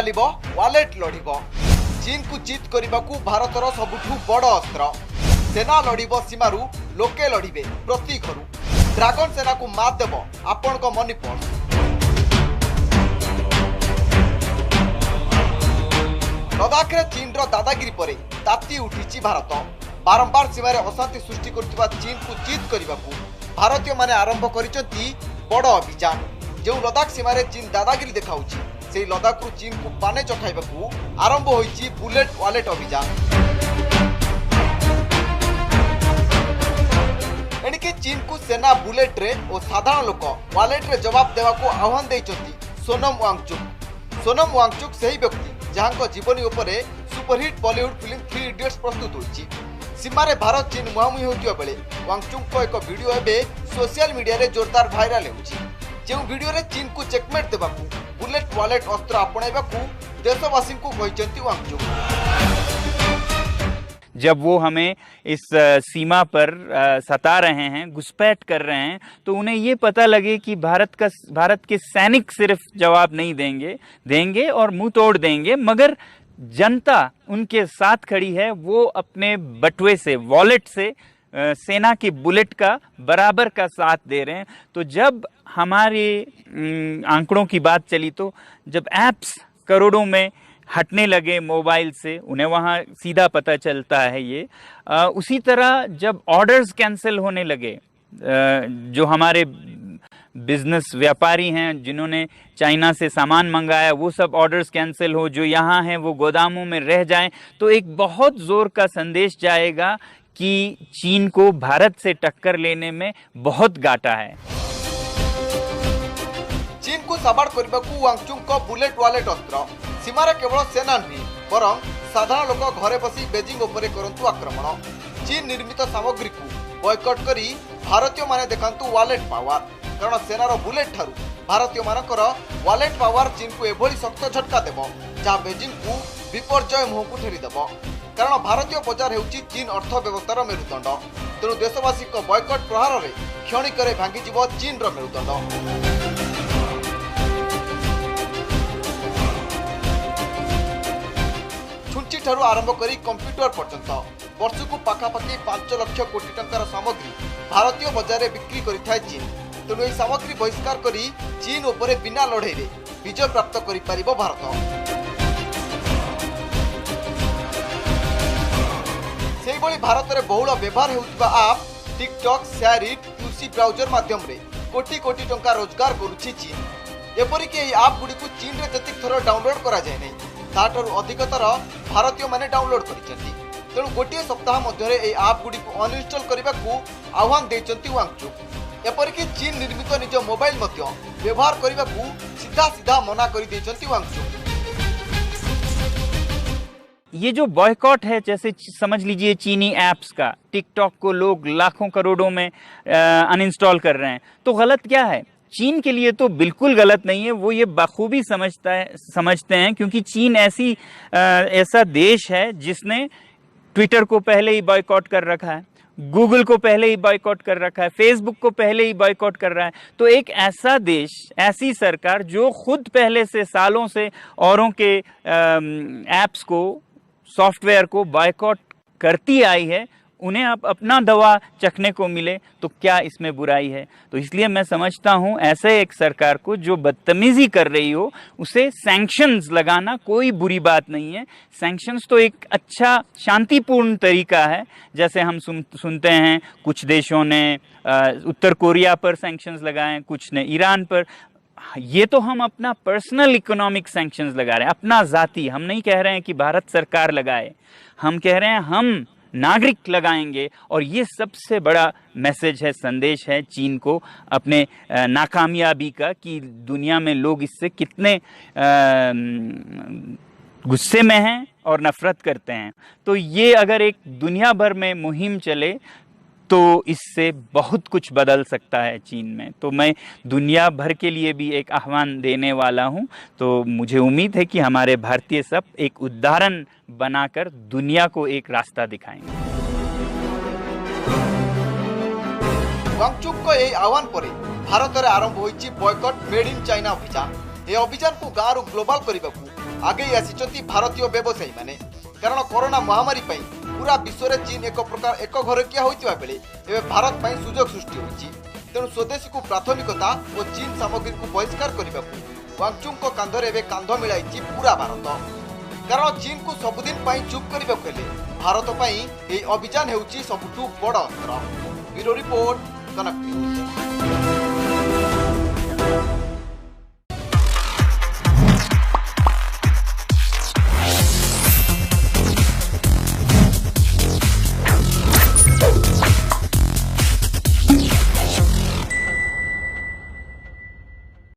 चलिबो wallet लड़िबो। चीन को जीत करने को भारतर सबुठू बड़ अस्त्र। सेना लड़िबो सीमारू, लोके लड़िबे प्रति घरू। ड्रैगन सेना को मात देबो आपण को मनी पर्स। लद्दाख रे चीन रो दादागिरी परे ताती उठिछि भारत। बारंबार सीमार अशांति सृष्टि करथिबा चीन को जीत करने को भारतीय माने आरंभ करिसंती बड़ अभियान। जो लद्दाख सीमार चीन दादागिरी देखाउछि से लद्दाख रु चीन को पाने चखाइबाकू आरंभ होइछि बुलेट वालेट अभियान। एणिके चीन को सेना बुलेट रे और साधारण लोक वालेट रे जवाब देवाकू आह्वान दैछंती सोनम वांगचुक। सोनम वांगचुक सही व्यक्ति जहां जीवनी उपरे सुपरहिट बॉलीवुड फिल्म 3 इडियट्स प्रस्तुत होइछि। सीमारे भारत चीन मुहांमुही होतिबा बेले वांगचुक को एक वीडियो एबे सोशल मीडिया रे जोरदार वायरल होउछि। जो वीडियो रे चीन को चेकमेट देबाकू बुलेट वालेट अस्त्र अपनाइबाकू देशवासी को कहिसंती वांगचुक। जब वो हमें इस सीमा पर सता रहे हैं, घुसपैठ कर रहे हैं, तो उन्हें ये पता लगे कि भारत के सैनिक सिर्फ जवाब नहीं देंगे और मुंह तोड़ देंगे, मगर जनता उनके साथ खड़ी है। वो अपने बटुए से, वॉलेट से सेना की बुलेट का बराबर का साथ दे रहे हैं। तो जब हमारे आंकड़ों की बात चली, तो जब ऐप्स करोड़ों में हटने लगे मोबाइल से, उन्हें वहाँ सीधा पता चलता है ये। उसी तरह जब ऑर्डर्स कैंसिल होने लगे, जो हमारे बिजनेस व्यापारी हैं जिन्होंने चाइना से सामान मंगाया, वो सब ऑर्डर्स कैंसिल हो, जो यहाँ हैं वो गोदामों में रह जाएं, तो एक बहुत जोर का संदेश जाएगा कि चीन को भारत से टक्कर लेने में बहुत घाटा है। चीन को सबाड़ करने वांगचुक को बुलेट वालेट अस्त्र सीमार केवल सेना नुहे बरं साधारण लोक घरे बसी बेजिंग उपरे करंतु आक्रमण। चीन निर्मित सामग्री को बॉयकट करी भारतीय माने देखंतु वालेट पावर। कारण सेनार बुलेट ठारू भारतीय मानकर वालेट पावर चीन को एभली शक्त झटका देबो जहाँ बेजिंग को विपर्जय मुह को ठेली देबो। कारण भारतीय बजार हेउची चीन अर्थव्यवस्थार मेरुदंड। तेणु देशवासी बॉयकट प्रहार रे क्षणिक भांगीजिव चीन रो मेरुदंड। छुंची ठारू आरंभ करी कंप्यूटर पर्यंत वर्ष को पाखापाखि 5 लाख कोटी टंकार सामग्री भारतीय बजार में बिक्री करिथाय चीन। तेणु यह सामग्री बहिष्कार करी चीन उपरे बिना लड़ाई रे विजय प्राप्त करि पारिबो भारत। सेही भली भारत रे बहुल व्यवहार हेउतिबा आप टिकटॉक, शेयरइट, यूसी ब्राउजर माध्यम रे कोटी कोटी टंका रोजगार करुछि चीन। एपरिक यह आप गुडी को चीन रे जतिक थर डाउनलोड करा जाय नै ताठू अधिकतर भारतीय माने डाउनलोड करिसेंती। तेणु गोटे सप्ताह मध्य यह आप गुडी को अनइंस्टॉल करने को आह्वान देइचंती वांगचुक। एपरिक चीन निर्मित निज मोबाइल मध्य व्यवहार करने को सीधा सीधा मना कर देइचंती वांगचुक। ये जो बॉयकॉट है, जैसे समझ लीजिए चीनी ऐप्स का, टिकटॉक को लोग लाखों करोड़ों में अनइंस्टॉल कर रहे हैं, तो गलत क्या है? चीन के लिए तो बिल्कुल गलत नहीं है, वो ये बखूबी समझते हैं, क्योंकि चीन ऐसा देश है जिसने ट्विटर को पहले ही बॉयकॉट कर रखा है, गूगल को पहले ही बॉयकॉट कर रखा है, फेसबुक को पहले ही बॉयकॉट कर रहा है। तो एक ऐसा देश, ऐसी सरकार जो खुद पहले से सालों से औरों के ऐप्स को, सॉफ्टवेयर को बॉयकॉट करती आई है, उन्हें अब अपना दवा चखने को मिले तो क्या इसमें बुराई है? तो इसलिए मैं समझता हूं ऐसे एक सरकार को जो बदतमीजी कर रही हो, उसे सैंक्शंस लगाना कोई बुरी बात नहीं है। सैंक्शंस तो एक अच्छा शांतिपूर्ण तरीका है। जैसे हम सुनते हैं कुछ देशों ने उत्तर कोरिया पर सैंक्शंस लगाए, कुछ ने ईरान पर। ये तो हम अपना पर्सनल इकोनॉमिक सैंक्शंस लगा रहे हैं, अपना जाति। हम नहीं कह रहे हैं कि भारत सरकार लगाए, हम कह रहे हैं हम नागरिक लगाएंगे। और ये सबसे बड़ा मैसेज है, संदेश है चीन को अपने नाकामयाबी का, कि दुनिया में लोग इससे कितने गुस्से में हैं और नफरत करते हैं। तो ये अगर एक दुनिया भर में मुहिम चले तो इससे बहुत कुछ बदल सकता है चीन में। तो मैं दुनिया भर के लिए भी एक आह्वान देने वाला हूं। तो मुझे उम्मीद है कि हमारे भारतीय सब एक उदाहरण बनाकर दुनिया को एक रास्ता दिखाएंगे। वांगचुक को यही आह्वान पर भारत में आरंभ होइछि बॉयकॉट मेड इन चाइना अभियान। यह अभियान को गाँव ग्लोबाल करने को आगे आसी भारतीय व्यवसायी माने कारण कोरोना महामारी पई पूरा विश्व में चीन एक प्रकार एक घरकिया होइतिबा बेले एबे भारत पई सुजोग सृष्टि होइछि। तेणु स्वदेशी को प्राथमिकता और चीन सामग्री को बहिष्कार करने को वांगचुंग को कांधरे एवं कांध मिलाई पूरा भारत कारण चीन को सबुदिन चुप करने भारत पर अभियान होउछि सबुठु बड़ अस्त्र। ब्यूरो रिपोर्ट कनक न्यूज।